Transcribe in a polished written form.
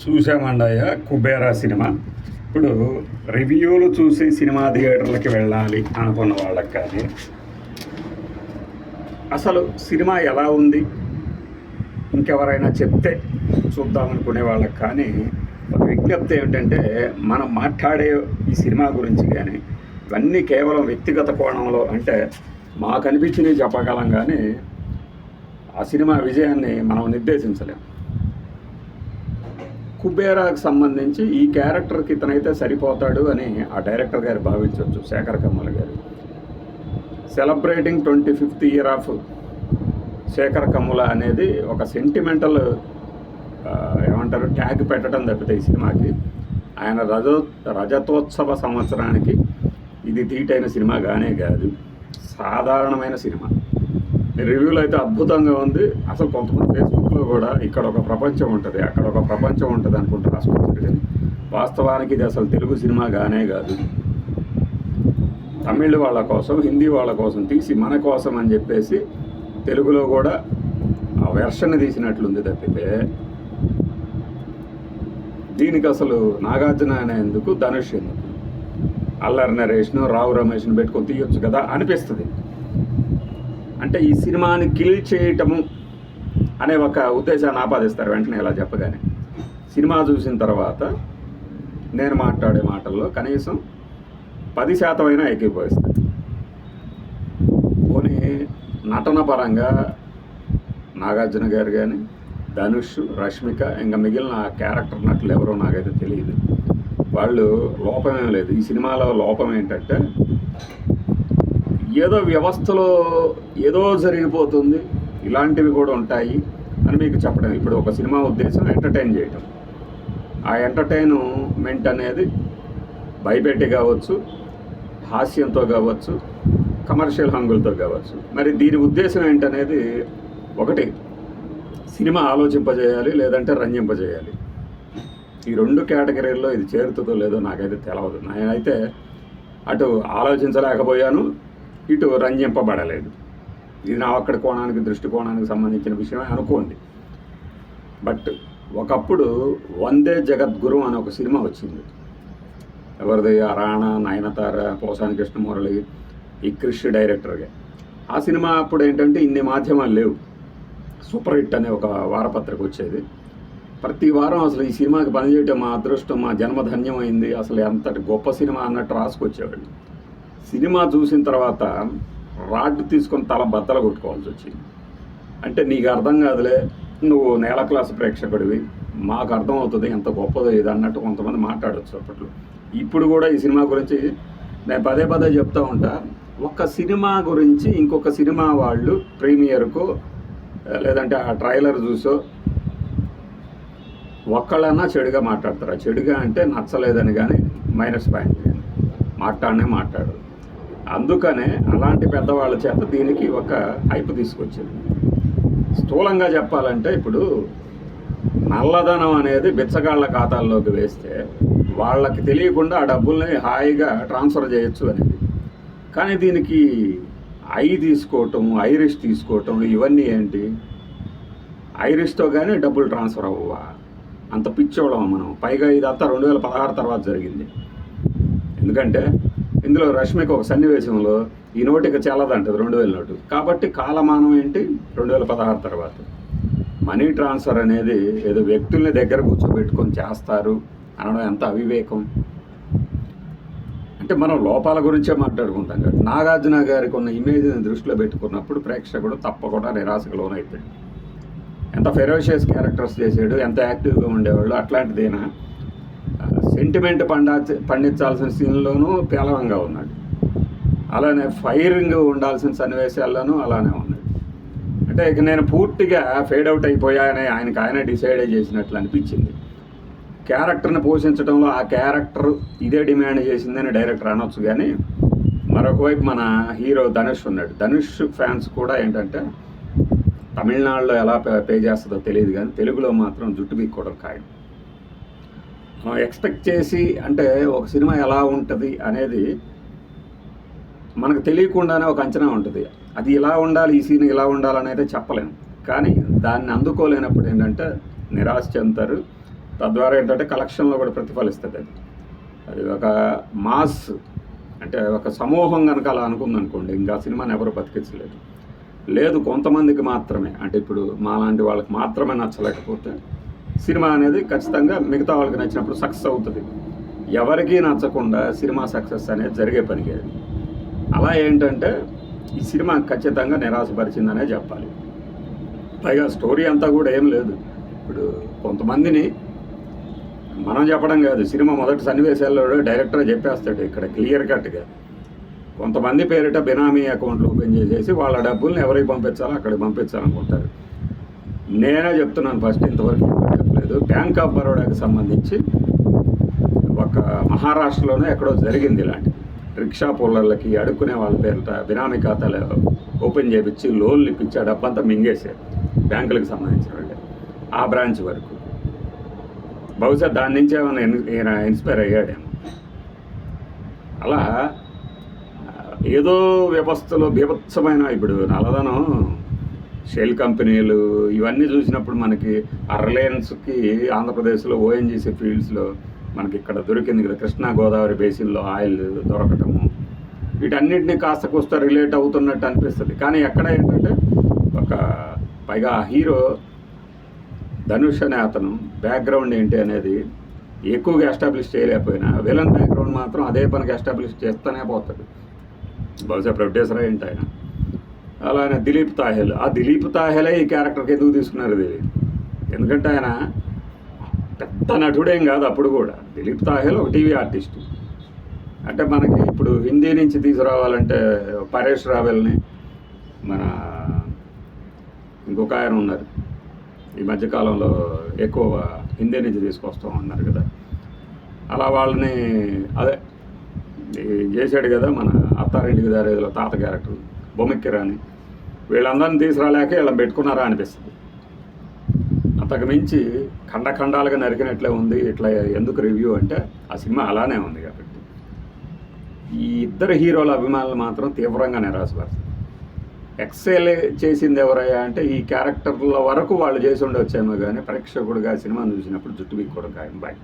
చూసామండయ్య Kubera cinema. ఇప్పుడు రివ్యూలు చూసి సినిమా థియేటర్లకి వెళ్ళాలి అనుకున్న వాళ్ళకి కానీ, అసలు సినిమా ఎలా ఉంది ఇంకెవరైనా చెప్తే చూద్దామనుకునే వాళ్ళకి కానీ ఒక విజ్ఞప్తి ఏమిటంటే, మనం మాట్లాడే ఈ సినిమా గురించి కానీ ఇవన్నీ కేవలం వ్యక్తిగత కోణంలో, అంటే మాకు అనిపించినవి చెప్పగలం కానీ ఆ సినిమా విజయాన్ని మనం నిర్దేశించలేం. కుబేరాకు సంబంధించి ఈ క్యారెక్టర్కి ఇతనైతే సరిపోతాడు అని ఆ డైరెక్టర్ గారు భావించవచ్చు, శేఖర్ కమ్ముల గారు. Celebrating 25th year of Sekhar Kammula అనేది ఒక సెంటిమెంటల్ ఏమంటారు ట్యాగ్ పెట్టడం తప్పితే ఈ సినిమాకి, ఆయన రజతోత్సవ సంవత్సరానికి ఇది తీటైన సినిమా కానే కాదు, సాధారణమైన సినిమా. రివ్యూలు అయితే అద్భుతంగా ఉంది. అసలు కొంతమంది ఫేస్బుక్లో కూడా ఇక్కడ ఒక ప్రపంచం ఉంటుంది, అక్కడ ఒక ప్రపంచం ఉంటుంది అనుకుంటూ రాసుకుంటారు, కానీ వాస్తవానికి ఇది అసలు తెలుగు సినిమా కానే కాదు. తమిళ్ వాళ్ళ కోసం, హిందీ వాళ్ళ కోసం తీసి మన కోసం అని చెప్పేసి తెలుగులో కూడా ఆ వెర్షన్ తీసినట్లుంది తప్పితే, దీనికి అసలు నాగార్జున అనేందుకు, ధనుష్ ఎందుకు, అల్లరి నరేష్ను, రావు రమేష్ను పెట్టుకొని తీయొచ్చు కదా అనిపిస్తుంది. అంటే ఈ సినిమాని కిల్ చేయటము అనే ఒక ఉద్దేశాన్ని ఆపాదిస్తారు వెంటనే ఇలా చెప్పగానే. సినిమా చూసిన తర్వాత నేను మాట్లాడే మాటల్లో కనీసం 10% అయినా ఏకీభవిస్తాను. పోనీ నటన పరంగా నాగార్జున గారు కానీ, ధనుష్, రష్మిక, ఇంకా మిగిలిన క్యారెక్టర్ నటులు ఎవరో నాకైతే తెలియదు, వాళ్ళు లోపమేం లేదు. ఈ సినిమాలో లోపం ఏంటంటే, ఏదో వ్యవస్థలో ఏదో జరిగిపోతుంది, ఇలాంటివి కూడా ఉంటాయి అని మీకు చెప్పడం. ఇప్పుడు ఒక సినిమా ఉద్దేశం ఎంటర్టైన్ చేయటం, ఆ ఎంటర్టైన్మెంట్ అనేది భయపెట్టి కావచ్చు, హాస్యంతో కావచ్చు, కమర్షియల్ హంగులతో కావచ్చు. మరి దీని ఉద్దేశం ఏంటనేది ఒకటి, సినిమా ఆలోచింపజేయాలి, లేదంటే రంజింపజేయాలి. ఈ 2 కేటగిరీల్లో ఇది చేరుతుందో లేదో నాకైతే తెలియదు. నేనైతే అటు ఆలోచించలేకపోయాను, ఇటు రంజింపబడలేదు. ఇది నా ఒక్కడి కోణానికి, దృష్టికోణానికి సంబంధించిన విషయమే అనుకోండి. బట్ ఒకప్పుడు వందే జగద్గురు అని ఒక సినిమా వచ్చింది. ఎవరిది? రాణా, నయనతార, పోసాని కృష్ణమురళి, ఈ క్రిష్ డైరెక్టర్గా. ఆ సినిమా అప్పుడు ఏంటంటే ఇన్ని మాధ్యమాలు లేవు. సూపర్ హిట్ అనే ఒక వారపత్రిక వచ్చేది. ప్రతి వారం అసలు ఈ సినిమాకి పనిచేయటం మా అదృష్టం, మా జన్మధన్యమైంది, అసలు ఎంతటి గొప్ప సినిమా అన్నట్టు రాసుకొచ్చేవాళ్ళు. సినిమా చూసిన తర్వాత రాడ్ తీసుకొని తల బద్దలు కొట్టుకోవాల్సి వచ్చింది. అంటే నీకు అర్థం కాదులే, నువ్వు నేల క్లాస్ ప్రేక్షకుడివి, మాకు అర్థమవుతుంది ఎంత గొప్పదో ఇది అన్నట్టు కొంతమంది మాట్లాడవచ్చు అప్పట్లో. ఇప్పుడు కూడా ఈ సినిమా గురించి నేను పదే చెప్తూ ఉంటా. ఒక సినిమా గురించి ఇంకొక సినిమా వాళ్ళు ప్రీమియర్కు లేదంటే ఆ ట్రైలర్ చూసో ఒక్కళ్ళన్నా చెడుగా మాట్లాడతారు. ఆ చెడుగా అంటే నచ్చలేదని కానీ, మైనస్ పాయింట్ కానీ మాట్లాడు. అందుకనే అలాంటి పెద్దవాళ్ళ చేత దీనికి ఒక హైప్ తీసుకొచ్చింది. స్థూలంగా చెప్పాలంటే, ఇప్పుడు నల్లధనం అనేది బిచ్చగాళ్ల ఖాతాల్లోకి వేస్తే వాళ్ళకి తెలియకుండా ఆ డబ్బుల్ని హాయిగా ట్రాన్స్ఫర్ చేయొచ్చు అనేది. కానీ దీనికి ఐరిష్ తీసుకోవటం ఇవన్నీ ఏంటి? ఐరిష్తో కానీ డబ్బులు ట్రాన్స్ఫర్ అవ్వవా? అంత పిచ్చోళం మనం. పైగా ఇదంతా 2016 తర్వాత జరిగింది. ఎందుకంటే ఇందులో రష్మిక ఒక సన్నివేశంలో ఈ నోటికి చెల్లదంటది 2000 నోటు. కాబట్టి కాలమానం ఏంటి? 2016 తర్వాత. మనీ ట్రాన్స్ఫర్ అనేది ఏదో వ్యక్తుల్ని దగ్గర కూర్చోబెట్టుకొని చేస్తారు అనడం ఎంత అవివేకం. అంటే మనం లోపాల గురించే మాట్లాడుకుంటాం కదా. నాగార్జున గారికి ఉన్న ఇమేజ్ని దృష్టిలో పెట్టుకున్నప్పుడు ప్రేక్షకుడు తప్పకుండా నిరాశకు లోనైపోయాడు. ఎంత ఫెరోషియస్ క్యారెక్టర్స్ చేసాడు, ఎంత యాక్టివ్గా ఉండేవాళ్ళు. అట్లాంటిదేనా సెంటిమెంట్ పండించాల్సిన సీన్లోనూ పేలవంగా ఉన్నాడు. అలానే ఫైరింగ్ ఉండాల్సిన సన్నివేశాల్లోనూ అలానే ఉన్నాడు. అంటే ఇక నేను పూర్తిగా ఫేడ్ అవుట్ అయిపోయానే ఆయనే డిసైడ్ చేసినట్లు అనిపించింది. క్యారెక్టర్ని పోషించడంలో ఆ క్యారెక్టర్ ఇదే డిమాండ్ చేసిందని డైరెక్టర్ అనొచ్చు. కానీ మరొక వైపు మన హీరో ధనుష్ ఉన్నాడు. ధనుష్ ఫ్యాన్స్ కూడా ఏంటంటే, తమిళనాడులో ఎలా పే చేస్తుందో తెలియదు కానీ తెలుగులో మాత్రం జుట్టు పీక్కోవడం ఖాయం. మనం ఎక్స్పెక్ట్ చేసి, అంటే ఒక సినిమా ఎలా ఉంటుంది అనేది మనకు తెలియకుండానే ఒక అంచనా ఉంటుంది. అది ఇలా ఉండాలి, ఈ సీన్ ఇలా ఉండాలని అయితే చెప్పలేము. కానీ దాన్ని అందుకోలేనప్పుడు ఏంటంటే నిరాశ చెందుతారు. తద్వారా ఏంటంటే కలెక్షన్లో కూడా ప్రతిఫలిస్తుంది. అది అది ఒక మాస్, అంటే ఒక సమూహం కనుక అలా అనుకుందనుకోండి, ఇంకా సినిమాని ఎవరు బతికించలేదు. లేదు కొంతమందికి మాత్రమే, అంటే ఇప్పుడు మాలాంటి వాళ్ళకి మాత్రమే నచ్చలేకపోతే సినిమా అనేది ఖచ్చితంగా మిగతా వాళ్ళకి నచ్చినప్పుడు సక్సెస్ అవుతుంది. ఎవరికీ నచ్చకుండా సినిమా సక్సెస్ అనేది జరిగే పని కాదు. అలా ఏంటంటే ఈ సినిమా ఖచ్చితంగా నిరాశపరిచిందనే చెప్పాలి. పైగా స్టోరీ అంతా కూడా ఏం లేదు. ఇప్పుడు కొంతమందిని మనం చెప్పడం కాదు, సినిమా మొదటి సన్నివేశాల్లో డైరెక్టర్ చెప్పేస్తాడు ఇక్కడ క్లియర్ కట్గా. కొంతమంది పేరిట బినామీ అకౌంట్లు ఓపెన్ చేసేసి వాళ్ళ డబ్బుల్ని ఎవరికి పంపించాలో అక్కడికి పంపించాలనుకుంటారు. నేనే చెప్తున్నాను, ఫస్ట్ ఇంతవరకు చెప్పలేదు. బ్యాంక్ ఆఫ్ బరోడాకి సంబంధించి ఒక మహారాష్ట్రలోనే ఎక్కడో జరిగింది ఇలాంటి. రిక్షా పుల్లర్లకి అడుక్కునే వాళ్ళ పేరిట బినామీ ఖాతాలు ఓపెన్ చేయించి లోన్లు ఇప్పించి ఆ డబ్బంతా మింగేశారు బ్యాంకులకు సంబంధించిన వాళ్ళు, ఆ బ్రాంచ్ వరకు. బహుశా దాని నుంచి ఏమైనా ఇన్స్పైర్ అయ్యాడేమో. అలా ఏదో వ్యవస్థలో బీభత్సమైన, ఇప్పుడు నల్లధనం, షెల్ కంపెనీలు ఇవన్నీ చూసినప్పుడు మనకి ఆ రిలయన్స్కి ఆంధ్రప్రదేశ్లో ఓఎన్జీసీ ఫీల్డ్స్లో మనకి ఇక్కడ దొరికింది కదా, కృష్ణా గోదావరి బేసిన్లో ఆయిల్ దొరకటము, వీటన్నిటిని కాస్త కూస్త రిలేట్ అవుతున్నట్టు అనిపిస్తుంది. కానీ ఎక్కడ ఏంటంటే ఒక పైగా హీరో ధనుష్ అనే అతను బ్యాక్గ్రౌండ్ ఏంటి అనేది ఎక్కువగా ఎస్టాబ్లిష్ చేయలేకపోయినా విలన్ బ్యాక్గ్రౌండ్ మాత్రం అదే పనికి ఎస్టాబ్లిష్ చేస్తూనే పోతాడు. బహుశా ప్రొడ్యూసర్ ఏంటి ఆయన. అలానే దిలీప్ తాహెల్, ఆ దిలీప్ తాహెలే ఈ క్యారెక్టర్కి ఎందుకు తీసుకున్నారు తెలియదు. ఎందుకంటే ఆయన పెద్ద నటుడేం కాదు అప్పుడు కూడా. దిలీప్ తాహెల్ ఒక టీవీ ఆర్టిస్టు. అంటే మనకి ఇప్పుడు హిందీ నుంచి తీసుకురావాలంటే పరేష్ రావెల్ని, మన ఇంకొక ఆయన ఉన్నారు ఈ మధ్యకాలంలో ఎక్కువ హిందీ నుంచి తీసుకొస్తూ ఉన్నారు కదా, అలా వాళ్ళని అదే చేశాడు కదా మన అత్తారింటికి దారేదిలో తాత క్యారెక్టర్ బొమ్మిక్కిరాని. వీళ్ళందరినీ తీసుకురాలేక వీళ్ళని పెట్టుకున్నారా అనిపిస్తుంది. అంతకు మించి ఖండఖండాలుగా నరికినట్లే ఉంది. ఇట్లా ఎందుకు రివ్యూ అంటే ఆ సినిమా అలానే ఉంది కాబట్టి. ఈ ఇద్దరు హీరోల అభిమానులు మాత్రం తీవ్రంగా నిరాశపరుస్తారు. ఎక్సెల్ చేసింది ఎవరయ్యా అంటే ఈ క్యారెక్టర్ల వరకు వాళ్ళు చేసి ఉండొచ్చేమో కానీ ప్రేక్షకుడుగా సినిమాను చూసినప్పుడు జుట్టు వీక్కోవడం ఖాయం. బాయ్.